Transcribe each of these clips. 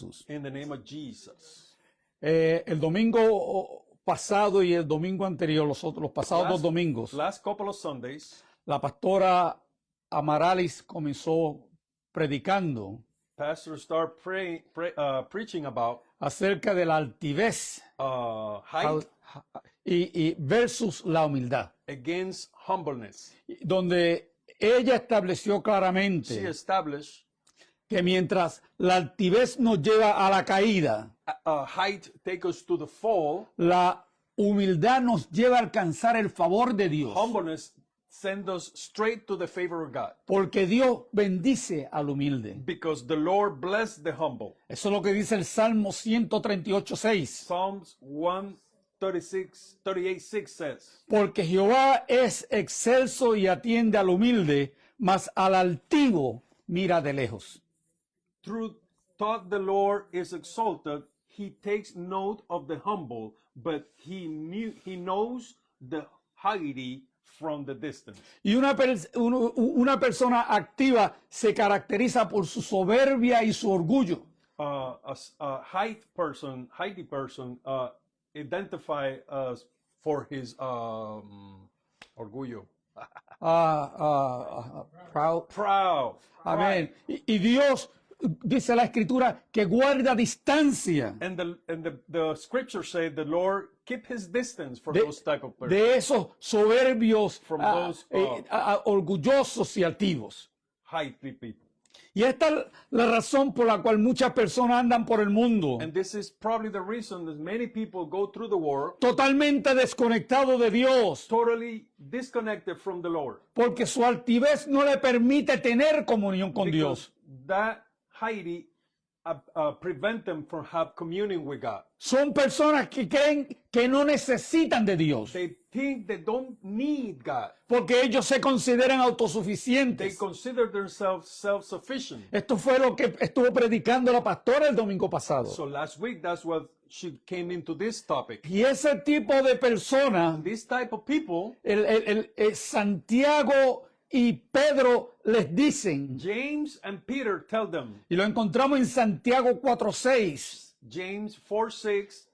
Jesús. In the name of Jesus. El domingo pasado y el domingo anterior, los pasados dos domingos, Last couple of Sundays, la pastora Amaralis comenzó predicando Pastor started preaching about acerca de la altivez height y versus la humildad, against humbleness. donde ella estableció She claramente established que mientras la altivez nos lleva a la caída, height take us to the fall. la humildad nos lleva a alcanzar el favor de Dios, Humbleness send us straight to the favor of God. porque Dios bendice al humilde. Because the Lord bless the humble. Eso es lo que dice el Salmo 138:6. Psalms 138:6 says, Porque Jehová es excelso y atiende al humilde, mas al altivo mira de lejos. Through thought the Lord is exalted, he takes note of the humble, but he knows the haughty from the distance. Y una persona activa se caracteriza por su soberbia y su orgullo. A haughty person identify for his orgullo. Proud. Amén. Y Dios, dice la Escritura, que guarda distancia And the scripture say the Lord keep his distance from those type of persons. de esos soberbios, From those, orgullosos y altivos. Haughty people. Y esta es la razón por la cual muchas personas andan por el mundo And this is probably the reason that many people go through the world totalmente desconectados de Dios, totally disconnected from the Lord. porque su altivez no le permite tener comunión con Dios. Because that haughty prevent them from have communion with God. Son personas que creen que no necesitan de Dios, They think they don't need God. porque ellos se consideran They autosuficientes. consider themselves self-sufficient. Esto fue lo que estuvo predicando la pastora el domingo pasado. So last week, that's what she came into this topic. Y ese tipo de personas, This type of people, Santiago y Pedro les dicen, James and Peter tell them, y lo encontramos en Santiago 4:6 James 4:6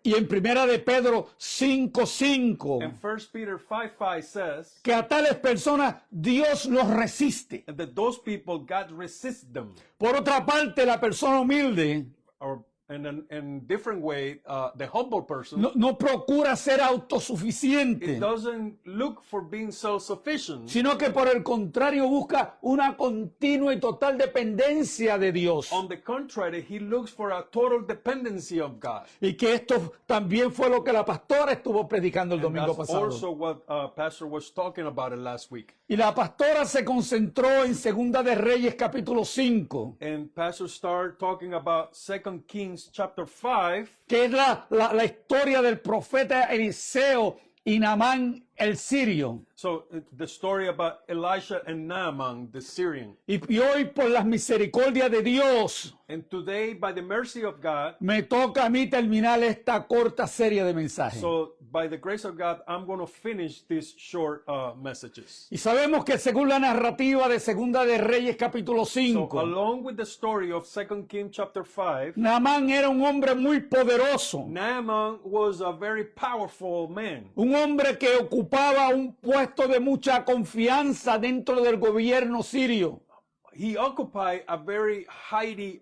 y en Primera de Pedro 5:5, and 1 Peter 5:5 says, que a tales personas Dios los resiste. and that those people, God resists them. Por otra parte, la persona humilde Or in different way, the humble person, no procura ser it autosuficiente, doesn't look for being self-sufficient, sino que por el contrario busca una continua y total dependencia de Dios. on the contrary, he looks for a total dependency of God. Y que esto también fue lo que la pastora estuvo predicando el domingo That's pasado. also what Pastor was talking about it last week. Y la pastora se concentró en Segunda de Reyes capítulo 5, And Pastor started talking about 2 Kings chapter 5, que es la historia del profeta Eliseo y Naamán el sirio. so the story about Elisha and Naaman, the Syrian. Y hoy por las misericordias de Dios And today, by the mercy of God, me toca a mí terminar esta corta serie de mensajes. so by the grace of God, I'm going to finish these short messages. Y sabemos que según la narrativa de Segunda de Reyes capítulo So 5, along with the story of 2 Kings chapter 5, Naamán era un hombre muy poderoso, Naaman was a very powerful man. un hombre que ocupaba un puesto de mucha confianza dentro del gobierno sirio. He occupied a very high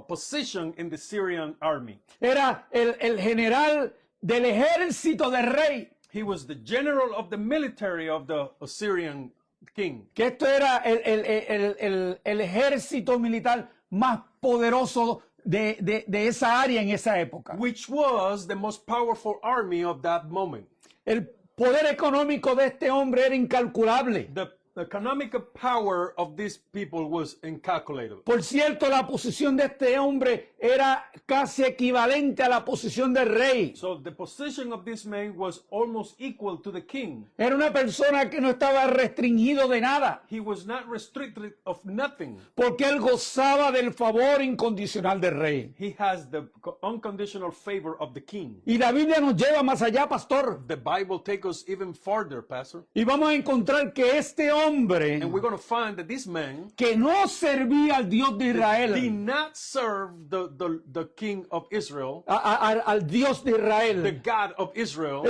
position in the Syrian army. Era el general del ejército del rey, He was the general of the military of the Syrian king. que esto era el ejército militar más poderoso de esa área en esa época. Which was the most powerful army of that moment. El poder económico de este hombre era incalculable. The economic power of these people was incalculable. Por cierto, la posición de este hombre era casi equivalente a la posición del rey. So the position of this man was almost equal to the king. Era una persona que no estaba restringido de nada, He was not restricted of nothing. porque él gozaba del favor incondicional del rey. He has the unconditional favor of the king. Y la Biblia nos lleva más allá, pastor. The Bible takes us even farther, Pastor. Y vamos a encontrar que este hombre hombre And we're going to find that this man que no servía al Dios de did Israel, not serve the king of Israel, al Dios de the Israel, God of Israel.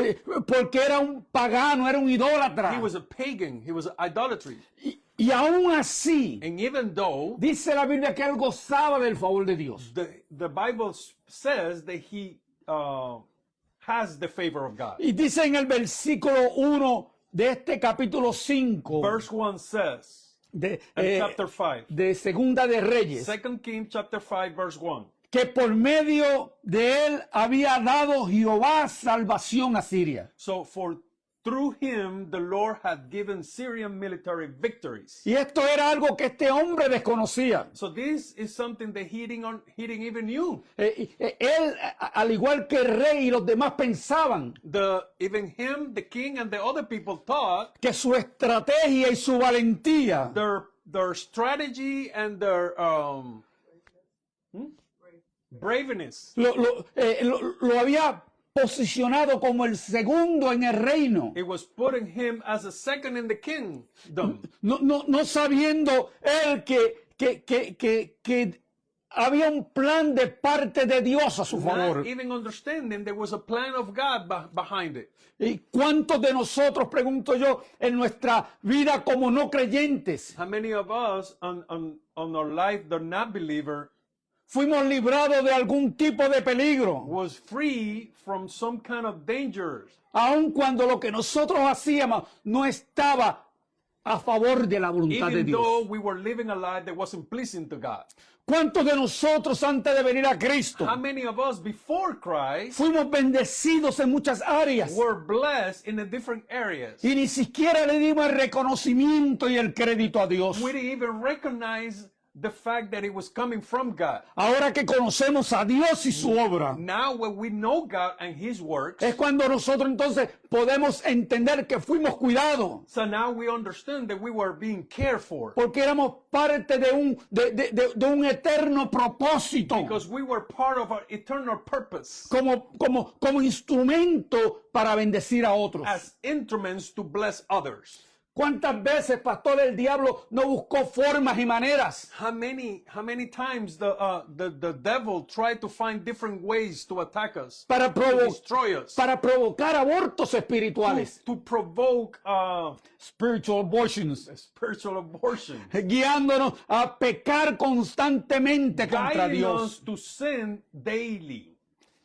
porque era un pagano, era un idólatra. He was a pagan. He was idolatry. Y aún así, And even though dice la Biblia que él gozaba del favor de Dios. the Bible says that he has the favor of God. Y dice en el versículo 1 de este capítulo 5 Verse 1 says, de, and chapter 5, de Segunda de Reyes, 2 Kings chapter 5, verse 1. que por medio de él había dado Jehová salvación a Siria. So through him, the Lord had given Syrian military victories. Y esto era algo que este hombre desconocía. So this is something that he didn't even knew. Él, al igual que el rey y los demás pensaban Even him, the king, and the other people thought que su estrategia y su valentía their strategy and their braveness. lo había posicionado como el segundo en el reino. It was putting him as a second in the kingdom. No sabiendo él que había un plan de parte de Dios a su favor. Not even understanding there was a plan of God behind it. ¿Y cuántos de nosotros, pregunto yo, en nuestra vida como no creyentes, How many of us on our life, the not believer, fuimos librados de algún tipo de peligro? was free from some kind of dangers, Aun cuando lo que nosotros hacíamos no estaba a favor de la voluntad de even though Dios. we were living a life that wasn't pleasing to God. ¿Cuántos de nosotros antes de venir a Cristo How many of us before Christ fuimos bendecidos en muchas áreas were blessed in the different areas? y ni siquiera le dimos el reconocimiento y el crédito a Dios? We didn't even recognize the fact that it was coming from God. Ahora que conocemos a Dios y su obra, Now when we know God and His works, es cuando nosotros entonces podemos entender que fuimos cuidados, so now we understand that we were being cared for. porque éramos parte de un eterno propósito, Because we were part of our eternal purpose como instrumento para bendecir a otros. as instruments to bless others. ¿Cuántas veces, pastor, el diablo no buscó formas y maneras How many times the devil tried to find different ways to attack us, para, to destroy us, para provocar abortos espirituales? to provoke Spiritual abortions. spiritual abortion, Guiándonos a pecar constantemente contra guiding us Dios. to sin daily.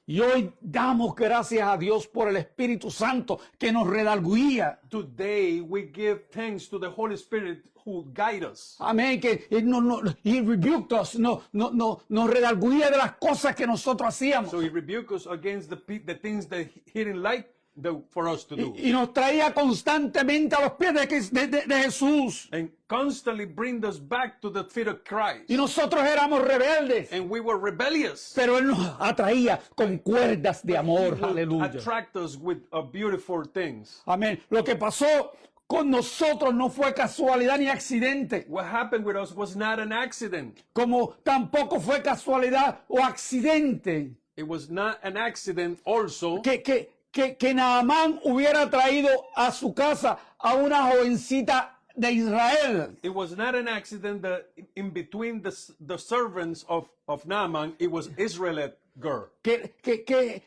Y hoy damos gracias a Dios por el Espíritu Santo que nos redarguía. Today we give thanks to the Holy Spirit who guide us. Amén, que he rebuked us, nos redarguía de las cosas que nosotros hacíamos. So he rebuked us against the things that he didn't like for us to do. Y nos traía constantemente a los pies de Jesús. And constantly bring us back to the feet of Christ. Y nosotros éramos rebeldes. And we were rebellious. Pero Él nos atraía con cuerdas de He amor. would Aleluya. attract us with beautiful things. Amén. Lo que pasó con nosotros no fue casualidad ni accidente. What happened with us was not an accident. Como tampoco fue casualidad o accidente It was not an accident also que Naamán hubiera traído a su casa a una jovencita de Israel. It was not an accident that in between the servants of Naaman, it was Israelite girl. Que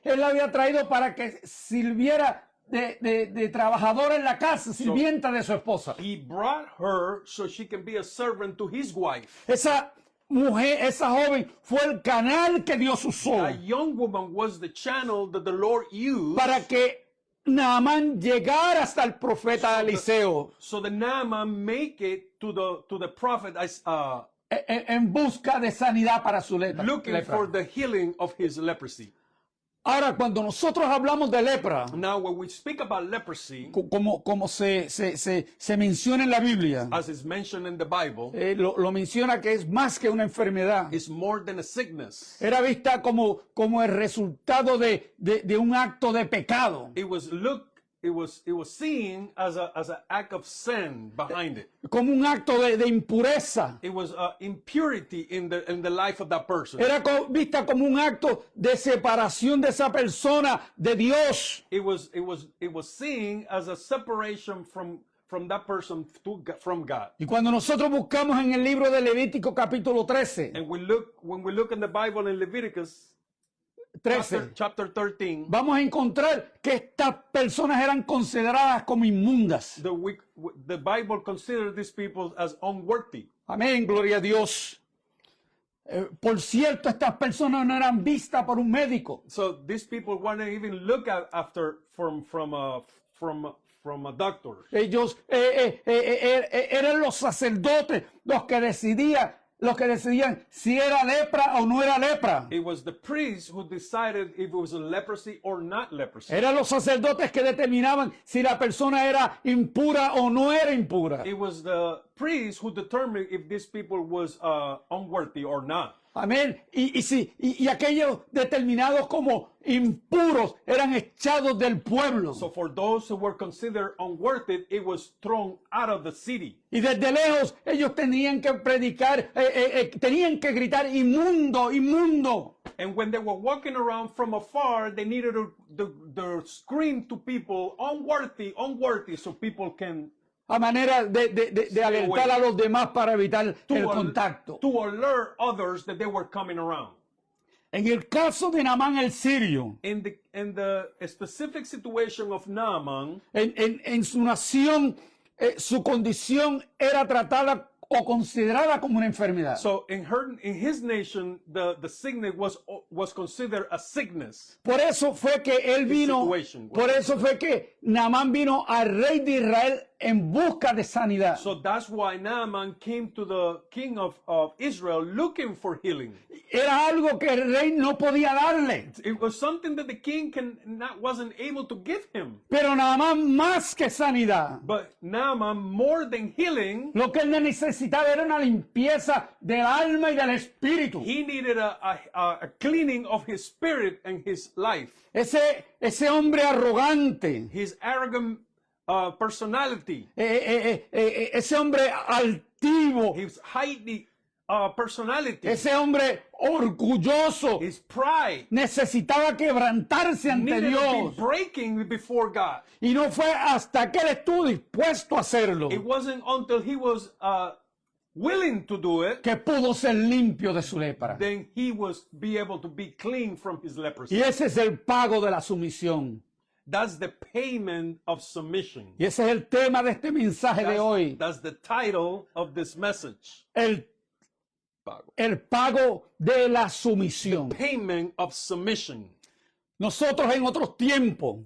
él la había traído para que sirviera de trabajadora en la casa, sirvienta de su esposa. He brought her so she can be a servant to his wife. Esa mujer, esa joven, fue el canal que Dios usó A young woman was the channel that the Lord used para que Naamán llegara hasta el profeta Eliseo so that Naaman make it to the prophet en busca de sanidad para su lepra. looking for the healing of his leprosy. Ahora, cuando nosotros hablamos de lepra, Now, when we speak about leprosy, como se menciona en la Biblia, as is mentioned in the Bible, lo menciona que es más que una enfermedad. is more than a sickness. Era vista como el resultado de un acto de pecado, It was seen as an act of sin behind it. como un acto de impureza. It was impurity in the life of that person. Era vista como un acto de separación de esa persona de Dios. It was seen as a separation that person from God. Y cuando nosotros buscamos en el libro de Levítico capítulo 13, And when we look in the Bible in Leviticus 13, chapter 13, vamos a encontrar que estas personas eran consideradas como inmundas. the Bible considers these people as unworthy. Amén, gloria a Dios. Por cierto, estas personas no eran vistas por un médico. So these people weren't even looked at after from a doctor. Ellos eran los sacerdotes los que decidían si era lepra o no era lepra. It was the priest who decided if it was a leprosy or not leprosy. Eran los sacerdotes que determinaban si la persona era impura o no era impura. It was the priest who determined if these people was unworthy or not. Amén. Y aquellos determinados como impuros eran echados del pueblo. So for those who were considered unworthy, it was thrown out of the city. Y desde lejos ellos tenían que predicar, tenían que gritar inmundo, inmundo. And when they were walking around from afar, they needed to scream to people, unworthy, unworthy, so people can A manera de alertar a los demás para evitar el contacto. to alert others that they were coming around. En el caso de Naamán el sirio, In the specific situation of Naaman, en su nación, su condición era tratada o considerada como una enfermedad. so in his nation, the sickness was considered a sickness. Por eso fue que él vino, situation. por eso fue que Naamán vino al rey de Israel en busca de sanidad. So that's why Naaman came to the king of Israel looking for healing. Era algo que el rey no podía darle. It was something that the king wasn't able to give him. Pero Naamán más que sanidad, But Naaman, more than healing, lo que él necesitaba era una limpieza del alma y del espíritu. he needed a cleaning of his spirit and his life. Ese hombre arrogante, His arrogant personality, ese hombre altivo, his high personality, ese hombre orgulloso, his pride necesitaba quebrantarse ante needed to be Dios. breaking before God. Y no fue hasta que él estuvo dispuesto a hacerlo It wasn't until he was willing to do it, que pudo ser limpio de su lepra. then he was be able to be clean from his leprosy. Y ese es el pago de la sumisión. That's the payment of submission. Y ese es el tema de este mensaje de hoy. That's the title of this message. El pago de la sumisión. Payment of submission. Nosotros en otros tiempos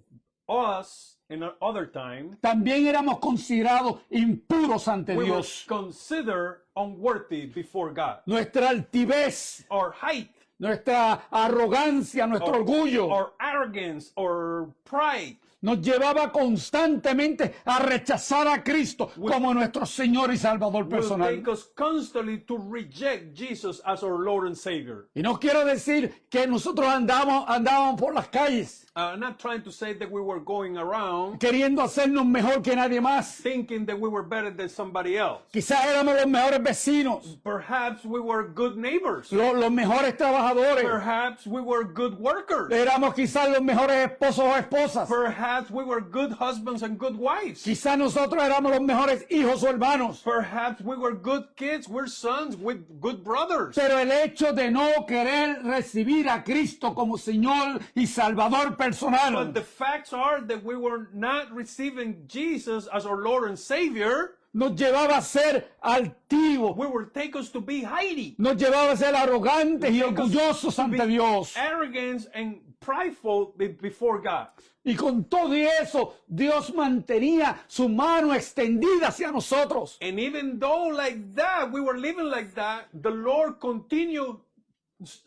Us, in other time, también éramos considerados impuros ante we were Dios. considered unworthy before God. Nuestra altivez, Our height, nuestra arrogancia, nuestro orgullo or arrogance, or pride nos llevaba constantemente a rechazar a Cristo como nuestro Señor y Salvador will personal. take us constantly to reject Jesus as our Lord and Savior. Y no quiero decir que nosotros andábamos por las calles I'm not trying to say that we were going around queriendo hacernos mejor que nadie más. thinking that we were better than somebody else. Quizás éramos los mejores vecinos, Perhaps we were good neighbors. los mejores trabajadores. Perhaps we were good workers. Éramos quizás los mejores esposos o esposas. Perhaps we were good husbands and good wives. Quizás nosotros éramos los mejores hijos o hermanos. Perhaps we were good kids, we're sons with good brothers. Pero el hecho de no querer recibir a Cristo como Señor y Salvador personal But the facts are that we were not receiving Jesus as our Lord and Savior. nos llevaba a ser altivos, We will take us to be haughty, nos llevaba a ser arrogantes y orgullosos ante Dios. arrogant and prideful before God. Y con todo eso, Dios mantenía su mano extendida hacia nosotros. And even though like that, we were living like that, the Lord continued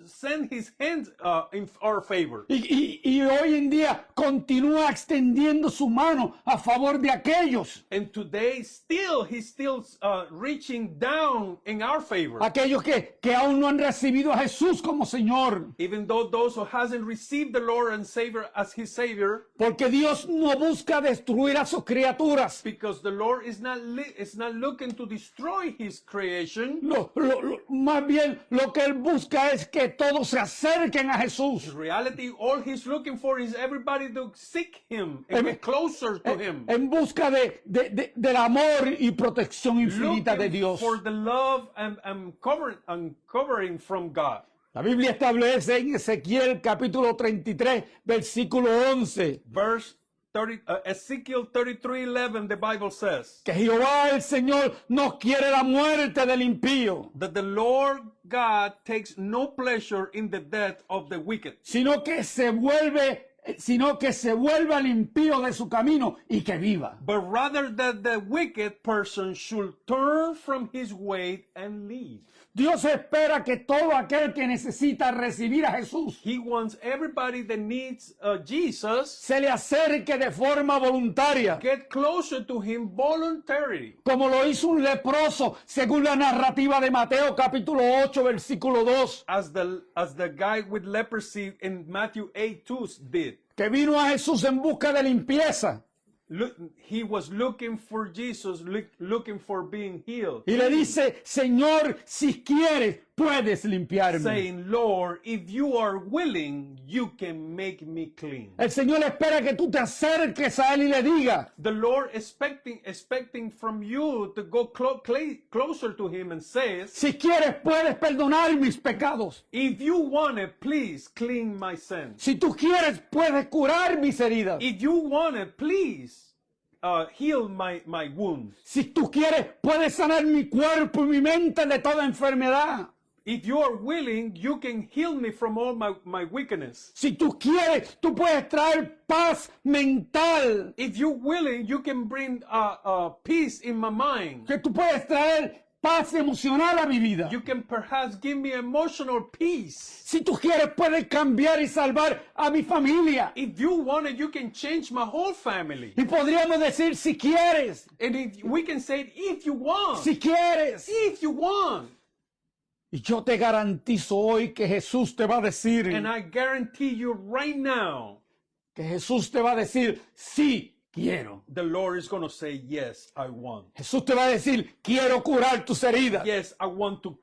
send his hand in our favor. Y hoy en día continúa extendiendo su mano a favor de aquellos, And today he's still reaching down in our favor. aquellos que aún no han recibido a Jesús como Señor. Even though those who hasn't received the Lord and Savior as his Savior, Porque Dios no busca destruir a sus criaturas. because the Lord is not looking to destroy his creation. Más bien lo que Él busca es es que todos se acerquen a Jesús. In reality, all he's looking for is everybody to seek him and get closer to him. En busca del amor y protección infinita de Looking Dios. for the love and covering from God. La Biblia establece en Ezequiel capítulo 33, versículo 11, Ezekiel 33:11, the Bible says que Jehová el Señor no quiere la muerte del impío, that the Lord God takes no pleasure in the death of the wicked, sino que se vuelva el impío de su camino y que viva. but rather that the wicked person should turn from his way and live. Dios espera que todo aquel que necesita recibir a Jesús He wants everybody that needs Jesus se le acerque de forma voluntaria, get closer to him voluntarily, como lo hizo un leproso, según la narrativa de Mateo capítulo 8, versículo 2, as the guy with leprosy in Matthew 8:2 did. que vino a Jesús en busca de limpieza. Look, he was looking for Jesus, looking for being healed. Y le dice, Señor, si quieres, puedes limpiarme. Saying, Lord, if you are willing, you can make me clean. El Señor espera que tú te acerques a Él y le digas, The Lord expecting from you to go closer to him and says, si quieres, puedes perdonar mis pecados. if you want it, please clean my sins. Si tú quieres, puedes curar mis heridas. If you want it, please heal my wounds. Si tú quieres, puedes sanar mi cuerpo y mi mente de toda enfermedad. If you are willing, you can heal me from all my wickedness. Si tú quieres, tú puedes traer paz mental. If you're willing, you can bring peace in my mind. Que tú puedes traer paz emocional a mi vida. You can perhaps give me emotional peace. Si tú quieres, puedes cambiar y salvar a mi familia. If you want it, you can change my whole family. Y podríamos decir, si quieres, And if we can say it, if you want. si quieres. If you want. Y yo te garantizo hoy que Jesús te va a decir, And I guarantee you right now, que Jesús te va a decir, sí quiero. the Lord is going to say, yes, I want. Jesús te va a decir, quiero curar tus heridas. Yes, I want to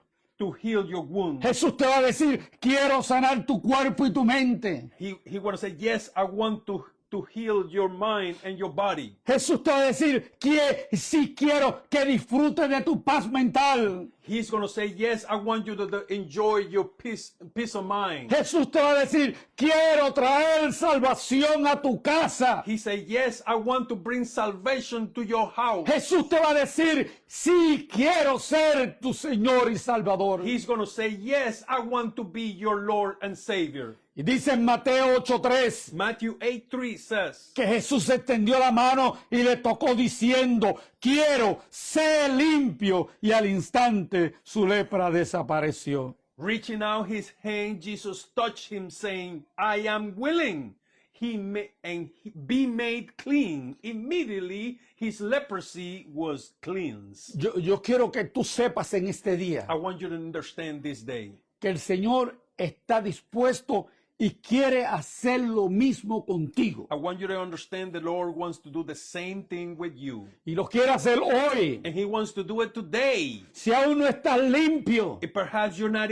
heal your wounds. Jesús te va a decir, quiero sanar tu cuerpo y tu mente. He want to say, yes, I want to heal your mind and your body. Jesús te va a decir, que sí quiero que disfrutes de tu paz mental. He's going to say, yes, I want you to enjoy your peace of mind. Jesús te va a decir, quiero traer salvación a tu casa. He said, yes, I want to bring salvation to your house. Jesús te va a decir, sí quiero ser tu Señor y Salvador. He's going to say, yes, I want to be your Lord and Savior. Y dice en Mateo 8:3 Matthew 8:3 says que Jesús extendió la mano y le tocó diciendo, quiero, sé limpio. Y al instante su lepra desapareció. reaching out his hand, Jesus touched him, saying, I am willing. Be made clean. Immediately his leprosy was cleansed. Yo quiero que tú sepas en este día I want you to understand this day que el Señor está dispuesto y quiere hacer lo mismo contigo. I want you to understand the Lord wants to do the same thing with you. Y lo quiere hacer hoy. And he wants to do it today. Si aún no estás limpio, If perhaps you're not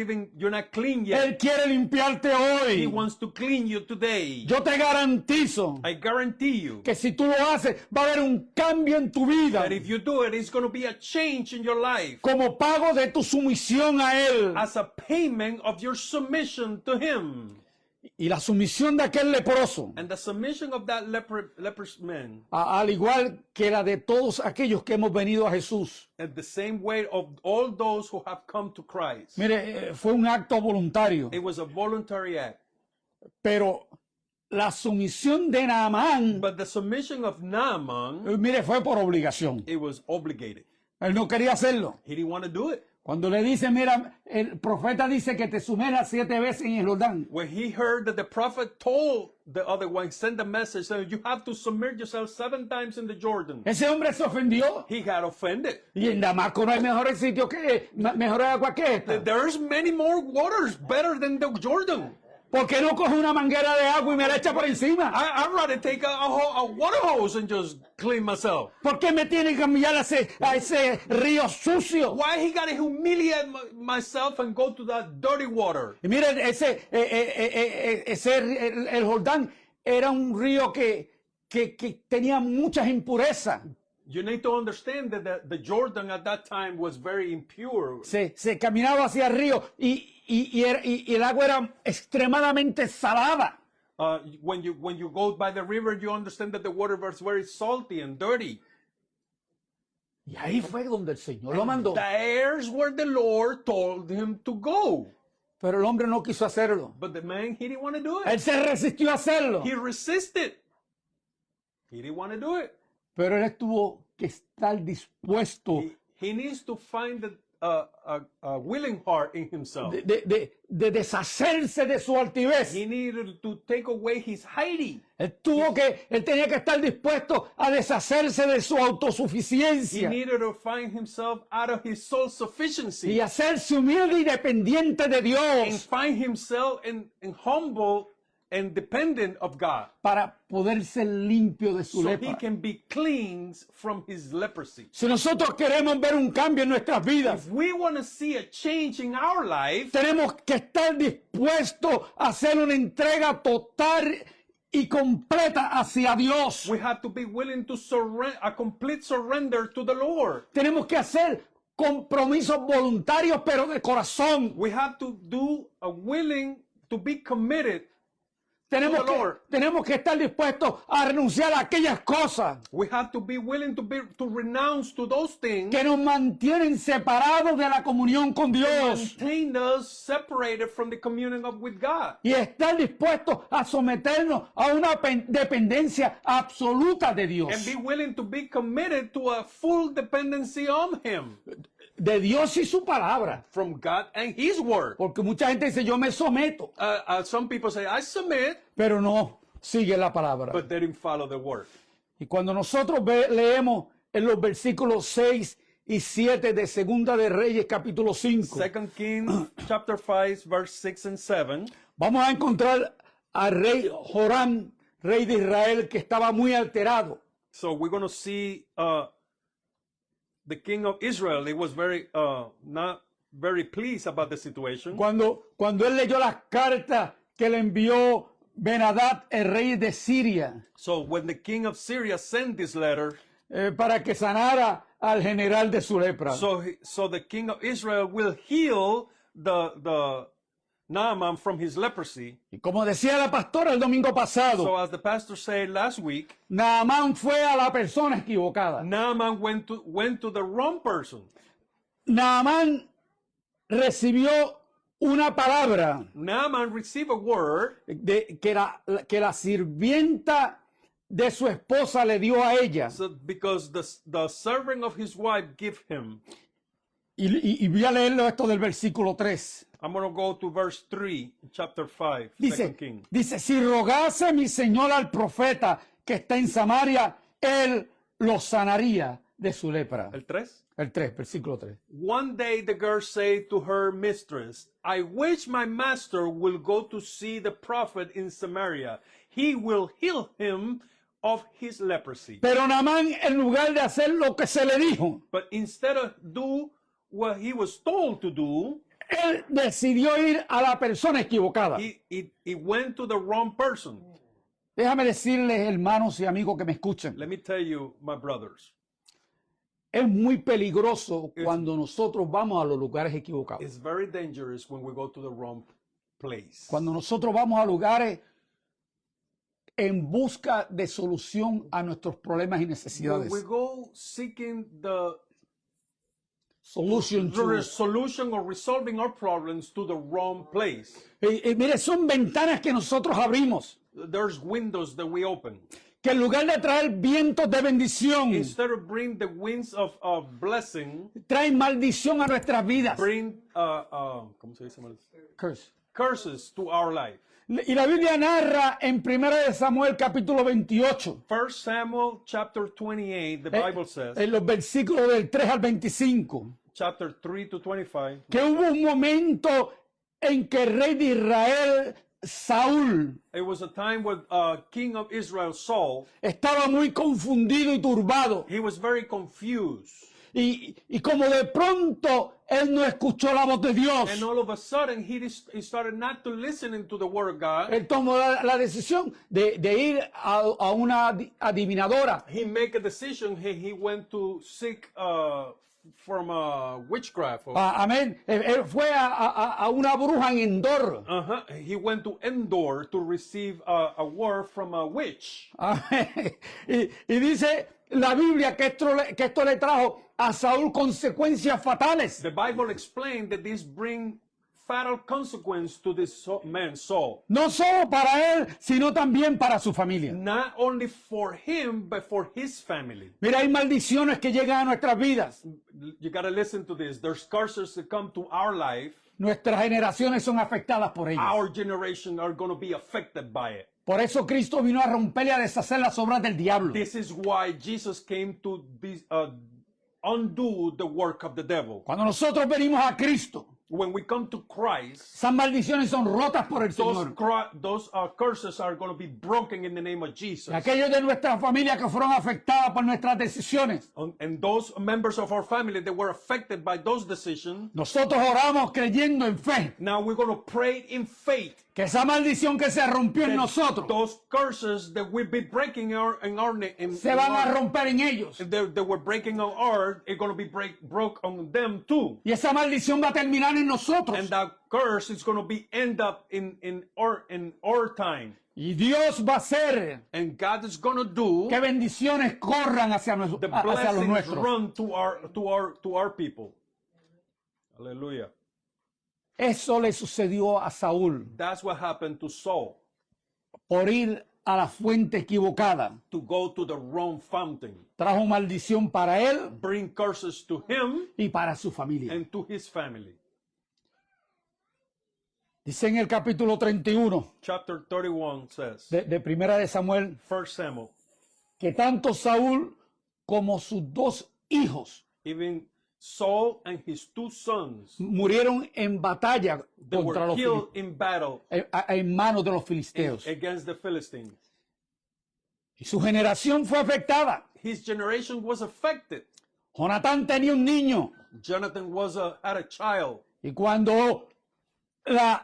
clean yet. Él quiere limpiarte He hoy. wants to clean you today. Yo te garantizo I guarantee you que si tú lo haces, va a haber un cambio en tu vida that if you do it, it's going to be a change in your life como pago de tu sumisión a Él. as a payment of your submission to him. Y la sumisión de aquel leproso, And the submission of that leprous man, al igual que la de todos aquellos que hemos venido a Jesús, and the same way of all those who have come to Christ. mire, fue un acto voluntario. It was a voluntary act. Pero la sumisión de Naamán, But the submission of Naaman, mire, fue por obligación. it was obligated. Él no quería hacerlo. He didn't want to do it. Cuando le dice, mira, el profeta dice que te sumerjas 7 veces en el Jordán. When he heard that the prophet told the other one, send a message saying, you have to submerge yourself 7 times in the Jordan. Ese hombre se ofendió. He got offended. Y en Damasco no hay mejores sitios que, mejor agua que esta. There's many more waters better than the Jordan. ¿Por qué no coge una manguera de agua y me la echa por encima? I'd rather take a water hose and just clean myself. ¿Por qué me tiene que enviar a ese río sucio? Why he gotta humiliate myself and go to that dirty water? Y miren, el Jordán era un río que tenía muchas impurezas. You need to understand that the Jordan at that time was very impure. Se caminaba hacia el río y el agua era extremadamente salada. When you go by the river, you understand that the water was very salty and dirty. Y ahí fue donde el Señor lo mandó. There's where the Lord told him to go. Pero el hombre no quiso hacerlo. But the man, he didn't want to do it. Él se resistió a hacerlo. He resisted. He didn't want to do it. Pero él tuvo que estar dispuesto He needs to find a willing heart in himself. de deshacerse de su altivez. He needed to take away his hiding. Él tenía que estar dispuesto a deshacerse de su He autosuficiencia needed to find himself out of his soul y sufficiency hacerse humilde y dependiente de and Dios find himself in humble and dependent of God, para poder ser limpio de su so he lepra. can be cleansed from his leprosy. Si nosotros queremos ver un cambio en nuestras vidas, If we want to see a change in our life, tenemos que estar dispuestos a hacer una entrega total y completa hacia Dios. we have to be willing to surrender, a complete surrender to the Lord. Tenemos que hacer compromisos voluntarios, pero de corazón. We have to do a willing to be committed. Tenemos Lord. tenemos que estar dispuestos a renunciar a aquellas cosas We have to be willing to renounce to those things que nos mantienen separados de la comunión con Dios. maintain us separated from the communion with God. Y estar dispuestos a someternos a una dependencia absoluta de And Dios. be willing to be committed to a full dependency on Him, De Dios y su palabra. from God and His Word. Porque mucha gente dice, yo me someto, Some people say, I submit, pero no sigue la palabra. but they didn't follow the Word. Y cuando nosotros leemos en los versículos 6 y 7 de Segunda de Reyes, capítulo 5, 2 Kings chapter 5, verse 6 and 7. vamos a encontrar al rey Joram, rey de Israel, que estaba muy alterado. So we're going to see the king of Israel. He was very not very pleased about the situation. Cuando él leyó las cartas que le envió Benadad, el rey de Siria, So when the king of Syria sent this letter, para que sanara al general de su lepra. so the king of Israel will heal the Naaman from his leprosy. Y como decía la pastora el domingo pasado, So as the pastor said last week, Naamán fue a la persona equivocada. Naaman went to the wrong person. Naamán recibió una palabra Naaman received a word que la sirvienta de su esposa le dio a ella. because the servant of his wife gave him. Y voy a leerlo esto del versículo 3. I'm going to go to verse 3, chapter 5, 2 Kings. Dice, si rogase mi señor al profeta que está en Samaria, él lo sanaría de su lepra. El 3. El 3, versículo 3. One day the girl said to her mistress, I wish my master will go to see the prophet in Samaria. He will heal him of his leprosy. Pero Naamán, en lugar de hacer lo que se le dijo, But instead of do what he was told to do, él decidió ir a la persona equivocada. he went to the wrong person. Déjame decirles, hermanos y amigos que me escuchan, Let me tell you, my brothers, es muy peligroso cuando nosotros vamos a los lugares equivocados. it's very dangerous when we go to the wrong place. Cuando nosotros vamos a lugares en busca de solución a nuestros problemas y When necesidades. we go seeking the Solution to. solution or resolving our problems to the wrong place. Mire, son ventanas que nosotros abrimos, There's windows that we open. que en lugar de traer vientos de bendición, Instead of bring the winds of blessing, traen maldición a nuestras vidas. bring ¿cómo se dice? Curse. Curses to our life. Y la Biblia narra en 1 de Samuel capítulo 28, 1 Samuel chapter 28, the Bible says, en los versículos del 3 al 25, chapter 3 to 25, que hubo un momento en que el rey de Israel Saúl It was a time when king of Israel, Saul, estaba muy confundido y turbado. he was very confused. Y como de pronto él no escuchó la voz de Dios, And all of a sudden, he started not to listening to the word of God. él tomó la decisión de ir a una adivinadora. He made a decision. He went to seek from witchcraft. Amén. Él fue a una bruja en Endor. He went to Endor to receive a word from a witch. Amén. Y dice la Biblia que esto le trajo a Saúl consecuencias fatales. The Bible explained that this bring fatal consequence to this man Saul. No solo para él, sino también para su familia. Not only for him, but for his family. Mira, hay maldiciones que llegan a nuestras vidas. You got to listen to this. There's curses that come to our life. Nuestras generaciones son afectadas por ellas. Our generation are going to be affected by it. Por eso Cristo vino a romper y a deshacer las obras del diablo. This is why Jesus came to undo the work of the devil. Cuando nosotros venimos a Cristo, When we come to Christ, esas maldiciones son rotas por el Señor. those curses are going to be broken in the name of Jesus. Y aquellos de nuestra familia que fueron afectadas por nuestras decisiones, And those members of our family that were affected by those decisions, nosotros oramos creyendo en fe now we're going to pray in faith. que esa maldición que se rompió en nosotros Those curses that we'll be breaking se van a romper en ellos. that we're breaking on earth, it's going to be broke on them too. Y esa maldición va a terminar en nosotros. And that curse is going to be end up in our time. Y Dios va a hacer And God is going to do que bendiciones corran hacia the los blessings nuestros. run to our people. Hallelujah. Eso le sucedió a Saúl That's what happened to Saul, por ir a la fuente equivocada. to go to the wrong fountain, Trajo maldición para él bring curses to him y para su familia. and to his family. Dice en el capítulo 31 Chapter 31 says, de Primera de Samuel, 1 Samuel, que tanto Saúl como sus dos hijos even Saul and his two sons, murieron en batalla they contra were los killed in battle en manos de los filisteos. against the Philistines. Y su generación fue afectada. His generation was affected. Jonatán tenía un niño Jonathan had a child. y cuando la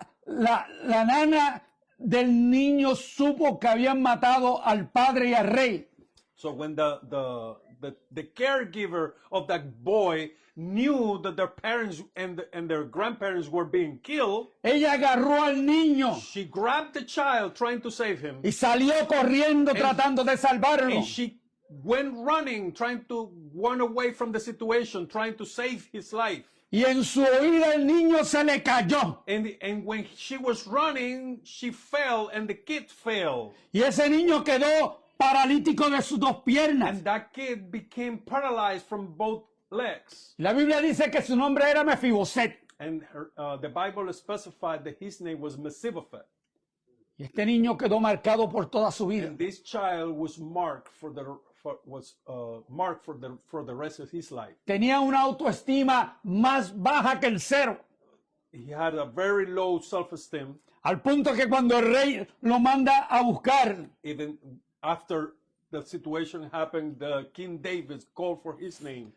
nana del niño supo que habían matado al padre y al rey, So when the caregiver of that boy knew that their parents and their grandparents were being killed, ella agarró al niño she grabbed the child trying to save him, y salió corriendo tratando de salvarlo. and she went running, trying to run away from the situation, trying to save his life. Y en su oída el niño se le cayó. And when she was running, she fell, and the kid fell. Y ese niño quedó paralítico de sus dos piernas. And that kid became paralyzed from both legs. La Biblia dice que su nombre era Mefiboset. And the Bible specified that his name was Mephibosheth. Y este niño quedó marcado por toda su vida. And this child was marked for the rest of his life. Tenía una autoestima más baja que el cero. He had a very low self-esteem. Al punto que cuando el rey lo manda a buscar, Even after the situation happened, King David called for his name.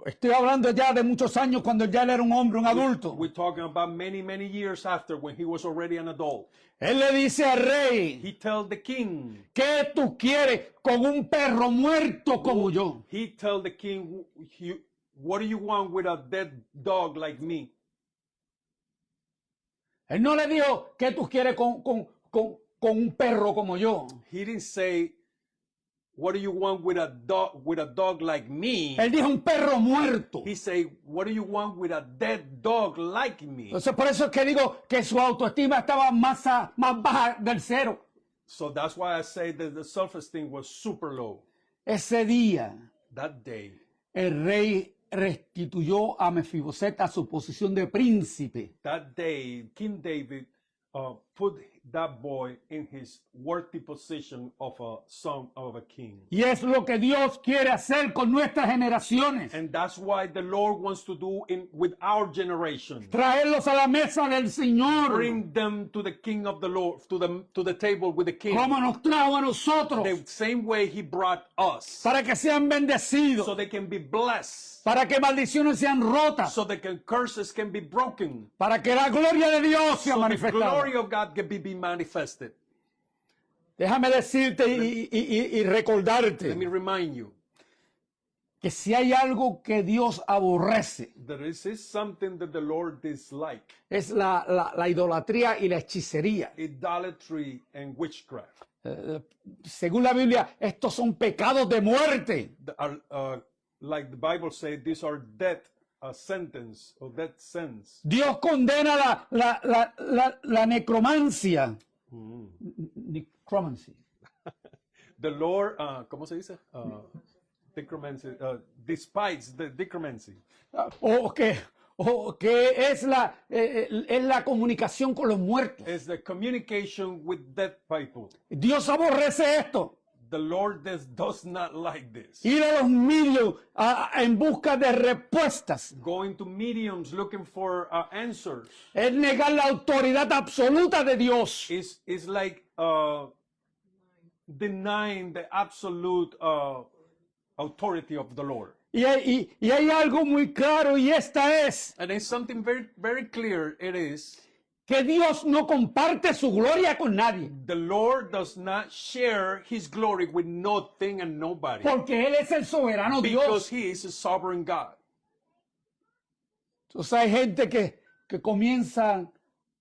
estoy hablando ya de muchos años cuando ya él era un hombre, un adulto. We're talking about many years after, when he was already an adult. Él le dice al rey, He told the king, ¿qué tú quieres con un perro muerto como yo? he told the king, what do you want with a dead dog like me? Él no le dijo, ¿qué tú quieres con un perro como yo? He didn't say, what do you want with a dog like me? Él dijo un perro muerto. He said, what do you want with a dead dog like me? Entonces por eso es que digo que su autoestima estaba más baja del cero. So that's why I say that the self-esteem was super low. Ese día That day, el rey restituyó a Mefiboset a su posición de príncipe. King David put that boy in his worthy position of a son of a king. Y es lo que Dios quiere hacer con nuestras generaciones. And that's why the Lord wants to do with our generation. Traerlos a la mesa del Señor. Bring them to the king of the Lord, to the table with the king. Como nos trajo a nosotros. The same way he brought us. Para que sean bendecidos. So they can be blessed. Para que maldiciones sean rotas. So the curses can be broken. Para que la gloria de Dios sea So the manifestada. glory of God can be manifested. Déjame decirte y recordarte Let me remind you. que si hay algo que Dios aborrece, There is something that the Lord dislikes. es la idolatría y la hechicería. Idolatry and witchcraft. Según la Biblia, estos son pecados de muerte. Like the Bible says, these are death sentence or death sentence. Dios condena la necromancia. Necromancy. The Lord, ¿cómo se dice? Necromancy, despise the necromancy. O que es la comunicación con los muertos. It's the communication with dead people. Dios aborrece esto. The Lord does not like this. Ir a los medios en busca de respuestas. Going to mediums looking for answers. Es negar la autoridad absoluta de Dios. Is like denying the absolute authority of the Lord. Y hay algo muy claro y esta es And it's something very, very clear. It is que Dios no comparte su gloria con nadie. the Lord does not share his glory with nothing and nobody. Porque Él es el soberano Because Dios. he is a sovereign God. Entonces hay gente que comienza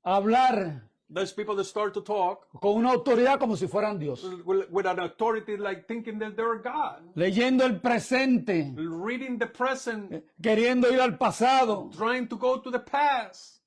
a hablar There's people that start to talk con una autoridad como si fueran Dios. with an authority like thinking that they're God. Leyendo el presente, Reading the present, queriendo ir al pasado, trying to go to the past,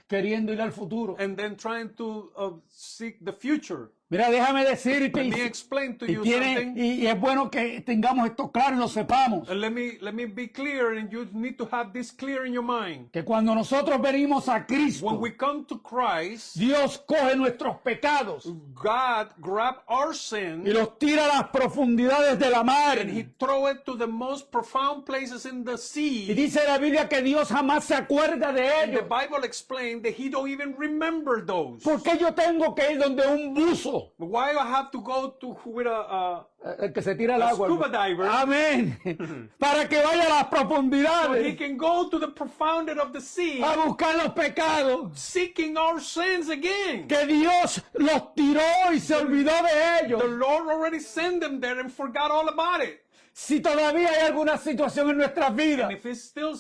queriendo ir al futuro. and then trying to seek the future. Mira, déjame decirte, Let me explain to y you something. es bueno que tengamos esto claro y lo sepamos, And let me be clear, and you need to have this clear in your mind. que cuando nosotros venimos a When Cristo, we come to Christ, Dios coge nuestros pecados God grab our y sin los tira a las profundidades de la mar. and he throw it to the most profound places in the Y sea. dice la Biblia que Dios jamás se acuerda de And the ellos. Bible explained that he don't even remember those. ¿Por qué yo tengo que ir donde un buzo? Why I have to go to with El que se tira al a agua. scuba diver Amén. Para que vaya a las so he profundidades can go to the profundity of the sea, a buscar los pecados. seeking our sins again. Que Dios los tiró y se olvidó de ellos. The Lord already sent them there and forgot all about it. Si todavía hay alguna situación en nuestras vidas And if it's still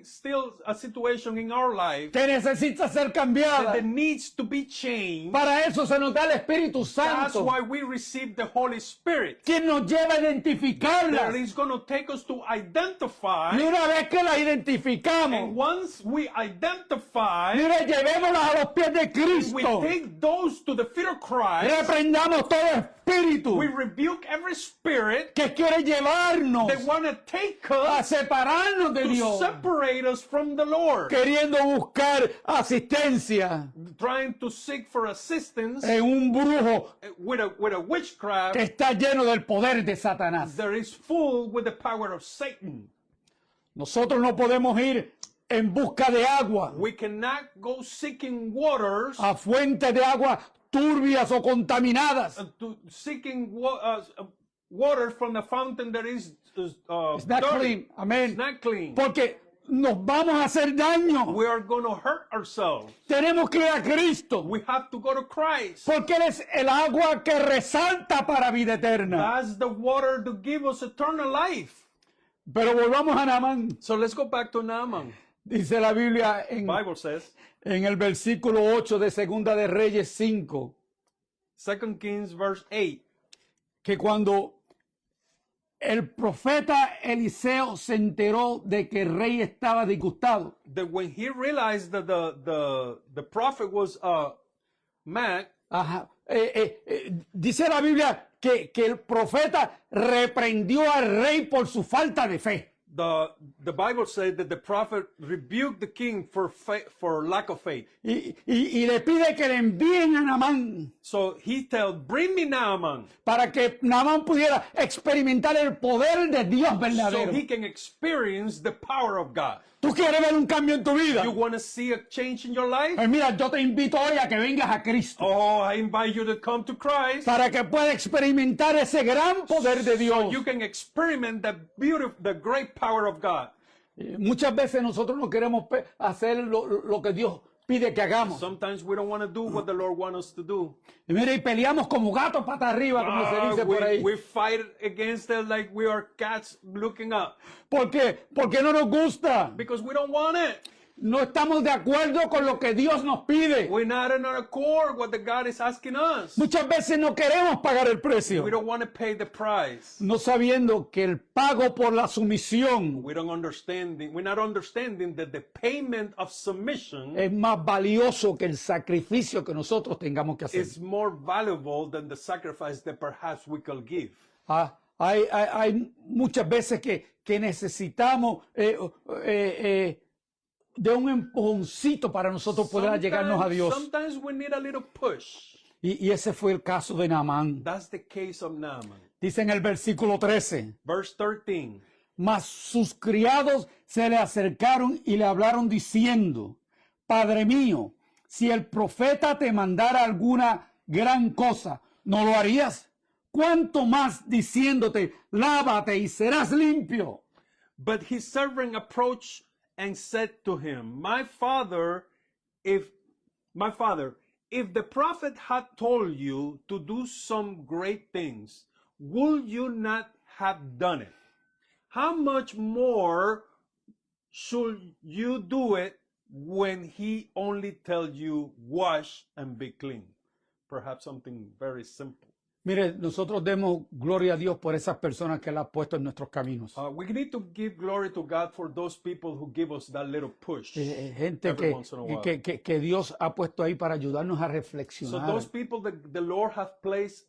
still a situation in our life que necesita ser cambiada, that needs to be changed, para eso se nos da el Espíritu that's Santo, why we receive the Holy Spirit. quien nos lleva a That identificarlas. is going to take us to identify, Y una vez que las and identificamos, once we identify, mire, llevémoslas a los pies de we Cristo. take those to the feet of Christ. Reprendamos todo espíritu We rebuke every spirit que quiere llevarnos that want to take a us separarnos de to Dios, separate us from the Lord, queriendo buscar asistencia trying to seek for assistance en un brujo with a witchcraft que está lleno del poder de Satanás. that is full with the power of Satan. Nosotros no podemos ir en busca de agua, We cannot go seeking waters, a fuentes de agua turbias o contaminadas. to seeking water from the fountain that is It's not dirty. clean. Amén. It's not clean. Porque nos vamos a hacer daño. We are going to hurt ourselves. Tenemos que ir a Cristo. We have to go to Christ. Porque Él es el agua que resalta para vida eterna. That's the water to give us eternal life. Pero volvamos a Naamán. So let's go back to Naaman. Dice la Biblia Bible says, en el versículo 8 de Segunda de Reyes 5, 2 Kings verse 8, que cuando el profeta Eliseo se enteró de que el rey estaba disgustado, that when he realized that the prophet was mad, ajá, dice la Biblia que el profeta reprendió al rey por su falta de fe. the Bible said that the prophet rebuked the king for lack of faith. Y le pide que le envíen a Naamán So he told, bring me Naaman, para que Naamán pudiera experimentar el poder de Dios so verdadero. he can experience the power of God. ¿Tú quieres ver un cambio en tu vida? You want to see a change in your life? Pues mira, yo te invito hoy a que vengas a Cristo Oh, I invite you to come to Christ. para que puedas experimentar ese gran poder de Dios. You can experiment the great power of God. Muchas veces nosotros no queremos hacer lo que Dios pide que hagamos. Sometimes we don't want to do what the Lord wants us to do. Y mira, y peleamos como gatos pata arriba, como se dice por ahí. We fight against it like we are cats looking up ¿Por qué? Porque no nos gusta. because we don't want it. No estamos de acuerdo con lo que Dios nos pide. We're not in accord with what God is asking us. Muchas veces no queremos pagar el precio, We don't want to pay the price. no sabiendo que el pago por la sumisión We're not understanding that the payment of submission es más valioso que el sacrificio que nosotros tengamos que hacer. is more valuable than the sacrifice that perhaps we could give. Hay muchas veces que necesitamos de un empujoncito para nosotros poder llegarnos a Dios. Sometimes we need a little push. Y ese fue el caso de Naamán. That's the case of Naaman. Dice en el versículo 13. Verse 13. Mas sus criados se le acercaron y le hablaron diciendo: Padre mío, si el profeta te mandara alguna gran cosa, ¿no lo harías? ¿Cuánto más diciéndote, lávate y serás limpio? But his servant approached and said to him, My father, if the prophet had told you to do some great things, would you not have done it? How much more should you do it when he only tells you, wash and be clean? Perhaps something very simple. Mire, nosotros demos gloria a Dios por esas personas que Él ha puesto en nuestros caminos. We need to give glory to God for those people who give us that little push. Gente every once in a while. que Dios ha puesto ahí para ayudarnos a So reflexionar. those people that the Lord has placed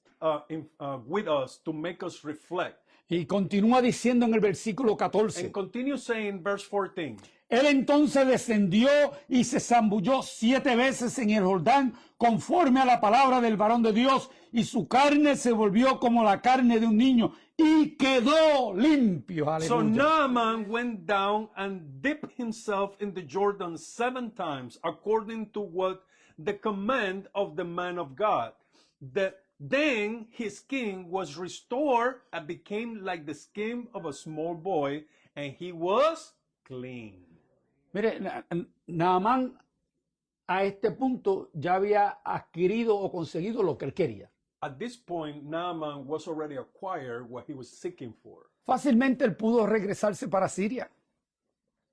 with us to make us reflect. Y continúa diciendo en el versículo 14. And continue saying verse 14. Él entonces descendió y se zambulló 7 veces en el Jordán conforme a la palabra del varón de Dios, y su carne se volvió como la carne de un niño y quedó limpio. So Aleluya. Naaman went down and dipped himself in the Jordan 7 times, according to what the command of the man of God. Then his skin was restored and became like the skin of a small boy, and he was clean. Mire, Naamán a este punto ya había adquirido o conseguido lo que él quería. At this point, Naaman was already acquired what he was seeking for. Fácilmente él pudo regresarse para Siria.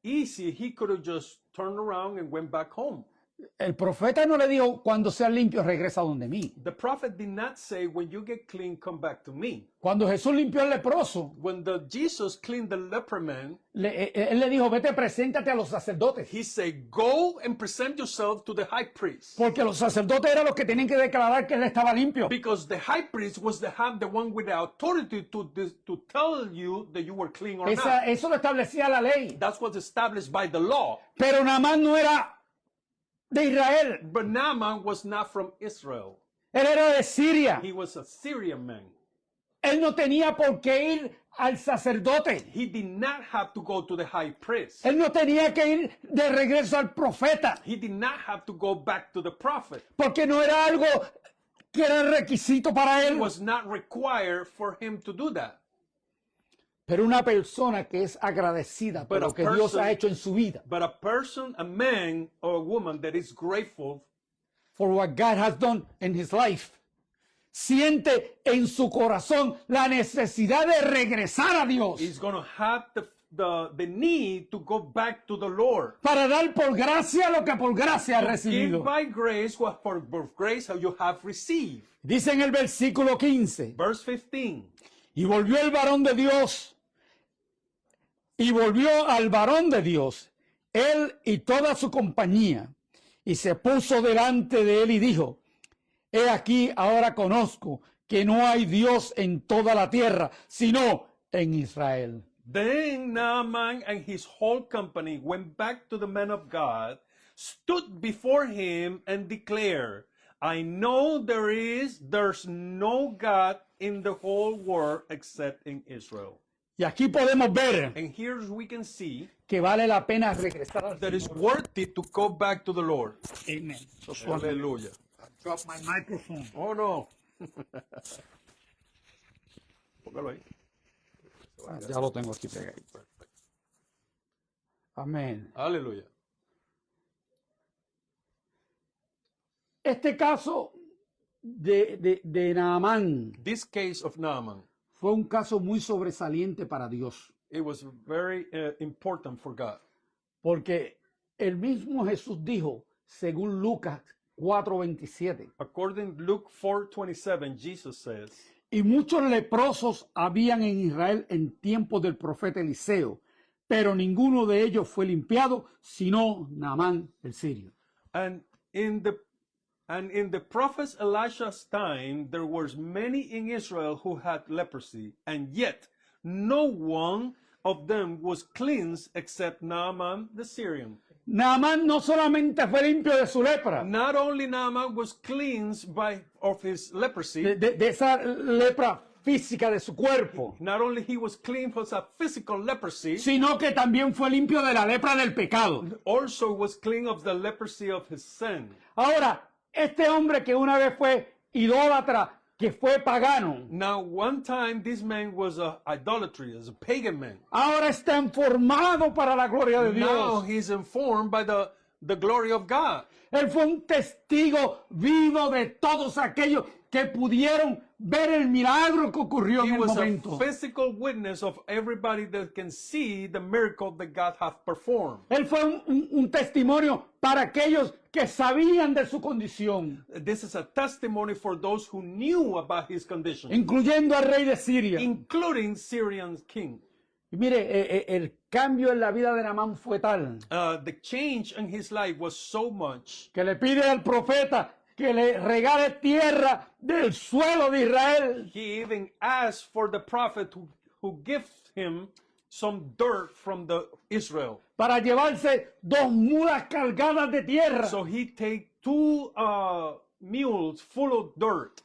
Easy, he could have just turned around and went back home. El profeta no le dijo, cuando seas limpio, regresa donde mí. The prophet did not say, when you get clean, come back to me. Cuando Jesús limpió al leproso, When Jesus cleaned the leper man, él le dijo, vete, preséntate a los sacerdotes. he said, go and present yourself to the high priest. Porque los sacerdotes eran los que tenían que declarar que él estaba limpio. Because the high priest was the one with the authority to tell you that you were clean or not. Eso lo establecía la ley. That's what's established by the law. Pero Naamán no era de Israel. But Naaman was not from Israel. Él era de Siria. He was a Syrian man. Él no tenía por qué ir al sacerdote. He did not have to go to the high priest. Él no tenía que ir de regreso al profeta. He did not have to go back to the prophet. Porque no era algo que era requisito para It él. was not required for him to do that. Pero una persona que es agradecida por But a lo que Dios person- ha hecho en su vida, But a person, a man or a woman that is grateful for what God has done in his life, siente en su corazón la necesidad de regresar a Dios is going to have the need to go back to the Lord. para dar por gracia lo que por gracia ha Give recibido. by grace what for grace you have received. Dice en el versículo 15, Verse 15. y volvió el varón de Dios, y volvió al varón de Dios, él y toda su compañía, y se puso delante de él y dijo, he aquí ahora conozco que no hay Dios en toda la tierra, sino en Israel. Then Naaman and his whole company went back to the man of God, stood before him, and declared, I know there's no God in the whole world except in Israel. Y aquí podemos ver And here we can see que vale la pena regresar al that it's Señor. worth it to go back to the Lord. Amen. So suave. Hallelujah. Drop my microphone. Oh no. Póngalo ahí. Ya lo tengo aquí pegado. Amén. Aleluya. Este caso de Naamán This case of Naaman, fue un caso muy sobresaliente para Dios, it was very important for God. porque el mismo Jesús dijo, según Lucas 4:27, According to Luke 4:27, Jesus says, y muchos leprosos habían en Israel en tiempos del profeta Eliseo, pero ninguno de ellos fue limpiado, sino Naamán el sirio. and in the prophet Elisha's time, there was many in Israel who had leprosy, and yet no one of them was cleansed except Naaman the Syrian. Naamán no solamente fue limpio de su lepra, Not only Naaman was cleansed of his leprosy, de esa lepra física de su cuerpo, not only he was clean from a physical leprosy, sino que también fue limpio de la lepra del pecado. also was clean of the leprosy of his sin. Ahora, este hombre que una vez fue idólatra, que fue pagano, Now, one time this man was a idolatry, as a pagan man. ahora está informado para la gloria de Now Dios. he's informed by the glory of God. Él fue un testigo vivo de todos aquellos que pudieron ver el milagro que ocurrió He en el was a momento. physical witness of everybody that can see the miracle that God hath performed. Él fue un testimonio para aquellos que sabían de su condición, This is a testimony for those who knew about his condition, incluyendo al rey de Siria. including Syrian king. Y mire, el cambio en la vida de Naamán fue tal The change in his life was so much que le pide al profeta que le regale tierra del suelo de Israel. he even asked for the prophet who gives him some dirt from the Israel. Para llevarse 2 mulas cargadas de tierra. So he take 2 mules full of dirt.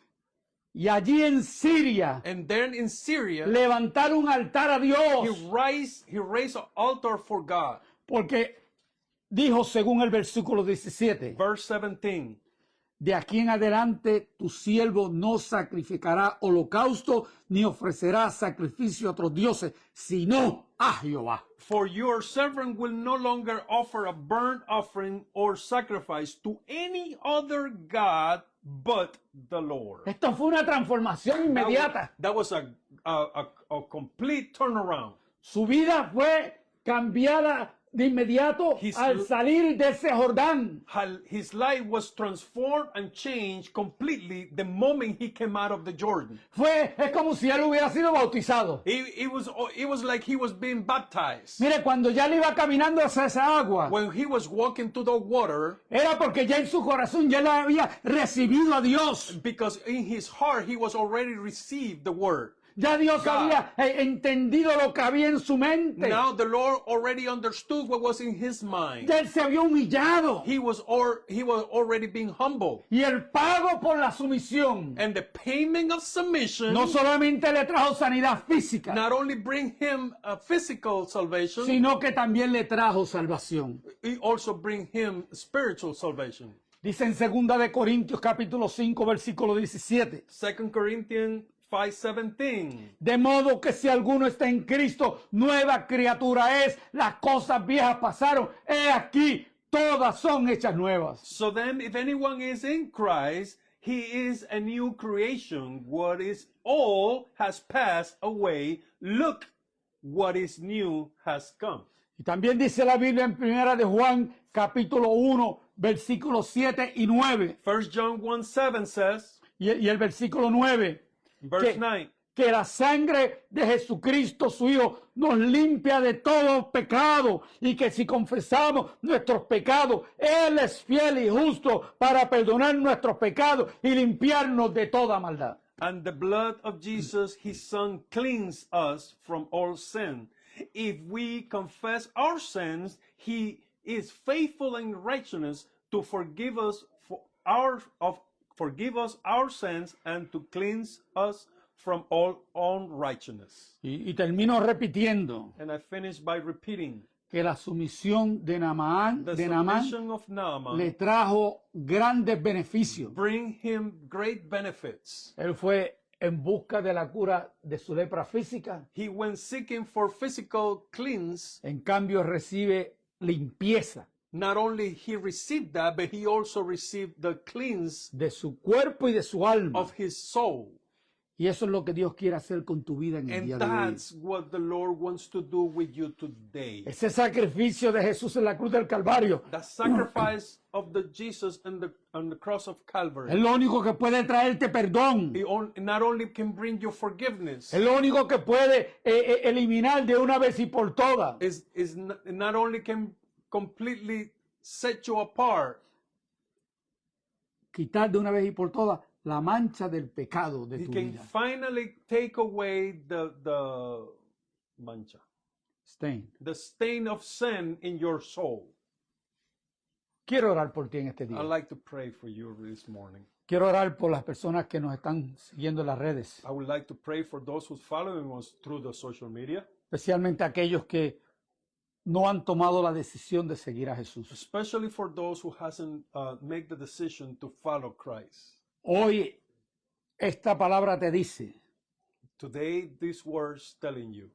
Y allí en Siria And then in Syria, levantar un altar a he Dios. raised an altar for God. Porque dijo según el versículo 17, Verse 17. de aquí en adelante tu siervo no sacrificará holocausto ni ofrecerá sacrificio a otros dioses, sino a Jehová. For your servant will no longer offer a burnt offering or sacrifice to any other God but the Lord. Esto fue una transformación inmediata. That was a complete turnaround. Su vida fue cambiada de inmediato al salir de ese Jordán. His life was transformed and changed completely the moment he came out of the Jordan. Es como si él hubiera sido bautizado. It was like he was being baptized. Mire, cuando ya le iba caminando hacia esa agua, When he was walking to the water, era porque ya en su corazón ya le había recibido a Dios. because in his heart he was already received the word. Ya Dios God. había entendido lo que había en su mente. Now the Lord already understood what was in his mind. Ya él se había humillado. He was already being humble. Y el pago por la sumisión And the payment of submission no solamente le trajo sanidad física, not only bring him a physical salvation, sino que también le trajo salvación. it also bring him spiritual salvation. Dice en 2 de Corintios capítulo 5 versículo 17. 2 Corinthians 5:17. De modo que si alguno está en Cristo, nueva criatura es. Las cosas viejas pasaron. He aquí, todas son hechas nuevas. So then, if anyone is in Christ, he is a new creation. What is old has passed away. Look, what is new has come. Y también dice la Biblia en 1 de Juan capítulo 1 versículos 7 y 9. 1 John 1:7 says, Y el versículo 9. verse 9, Que la sangre de Jesucristo, su Hijo, nos limpia de todo pecado y que si confesamos nuestros pecados, Él es fiel y justo para perdonar nuestros pecados y limpiarnos de toda maldad. and the blood of Jesus, his son, cleans us from all sin. If we confess our sins, he is faithful and righteous to forgive us our sins and to cleanse us from all unrighteousness. Y termino repitiendo And I finish by repeating, que la sumisión de Naamán the Naamán submission of Naaman le trajo grandes beneficios. bring him great benefits. Él fue en busca de la cura de su lepra física, He went seeking for physical cleanse. en cambio recibe limpieza Not only he received that, but he also received the cleanse de su cuerpo y de su alma. of his soul. Y eso es lo que Dios quiere hacer con tu vida en el And día de hoy. that's what the Lord wants to do with you today. Ese sacrificio de Jesús en la cruz del Calvario The sacrifice of the Jesus on the cross of es Calvary. lo único que puede traerte perdón. Not only can bring you forgiveness, Es lo único que puede eliminar de una vez y por todas not only can completely set you apart, quitar de una vez y por todas la mancha del pecado de he tu can vida. finally take away the mancha, Stain. the stain of sin in your soul. Quiero orar por ti en este día. I'd like to pray for you this morning. Quiero orar por las personas que nos están siguiendo en las redes, I would like to pray for those who's following us through the social media, especialmente aquellos que no han tomado la decisión de seguir a Jesús. especially for those who hasn't made the decision to follow Christ. Hoy esta palabra te dice Today, these words telling you,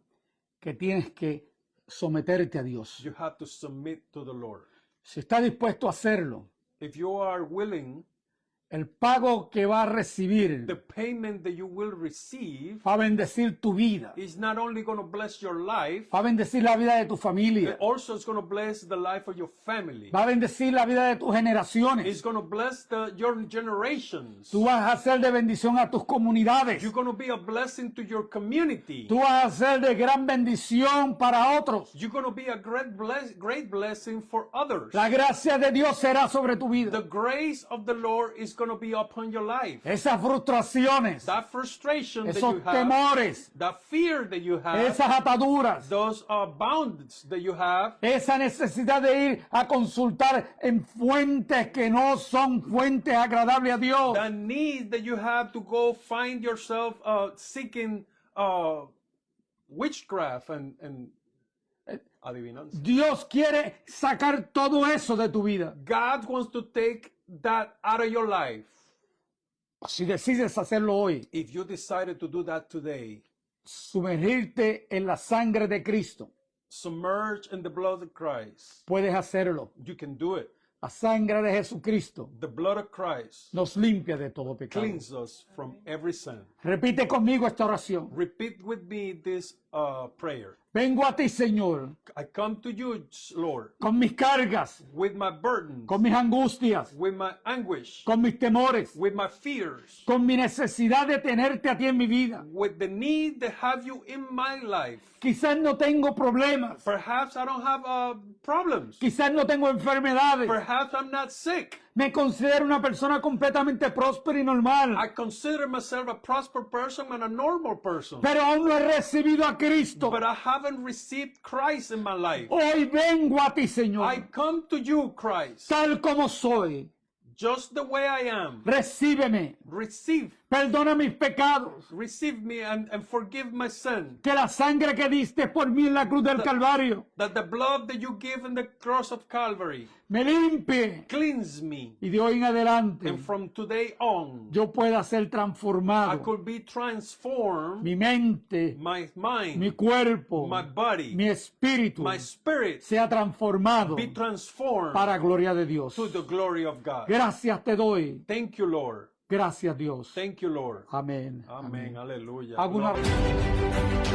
que tienes que someterte a Dios. you have to submit to the Lord. Si estás dispuesto a hacerlo, If you are willing, el pago que va a recibir the payment that you will receive va a bendecir tu vida, is not only going to bless your life, va a bendecir la vida de tu familia, but also it's going to bless the life of your family. va a bendecir la vida de tus generaciones. It's going to bless your generations. Tú vas a ser de bendición a tus comunidades. You're going to be a blessing to your community. Tú vas a ser de gran bendición para otros. You're going to be a great blessing for others. La gracia de Dios será sobre tu vida. The grace of the Lord is going to be upon your life. Esas frustraciones, That frustration that esos you have, temores, that fear that you have, esas ataduras, those bounds that you have, esa necesidad de ir a consultar en fuentes que no son fuentes agradables a Dios. the need that you have to go find yourself seeking witchcraft and adivinanza. Dios quiere sacar todo eso de tu vida. God wants to take that out of your life. Si decides hacerlo hoy, If you decided to do that today, sumergirte en la sangre de Cristo, submerge in the blood of Christ, puedes hacerlo. you can do it. La sangre de Jesucristo The blood of Christ nos limpia de todo pecado. cleans us from every sin. Repite conmigo esta oración. Repeat with me this prayer. Vengo a ti, Señor, I come to you, Lord, con mis cargas, with my burdens, con mis angustias, with my anguish, con mis temores, with my fears, con mi necesidad de tenerte a ti en mi vida. with the need to have you in my life. Quizás no tengo problemas, Perhaps I don't have problems. quizás no tengo enfermedades. Perhaps I'm not sick. Me considero una persona completamente próspera y normal, I consider myself a prosperous person and a normal person. pero aún no he recibido a Cristo. But I haven't received Christ in my life. Hoy vengo a ti, I Señor, come to you, Christ, tal como soy. just the way I am. Recíbeme, perdona mis pecados. Receive me and forgive my sin. Que la sangre que diste por mí en la cruz del Calvario That the blood that you give in the cross of Calvary me limpie. cleanse me. Y de hoy en adelante And from today on, yo pueda ser I transformado. could be transformed. Mi mente, My mi mind, cuerpo, my body, mi espíritu my spirit sea transformado be transformed para gloria de Dios. to the glory of God. Gracias te doy. Thank you, Lord. Gracias, Dios. Thank you, Lord. Amén. Amén. Aleluya. Hago una- Gloria.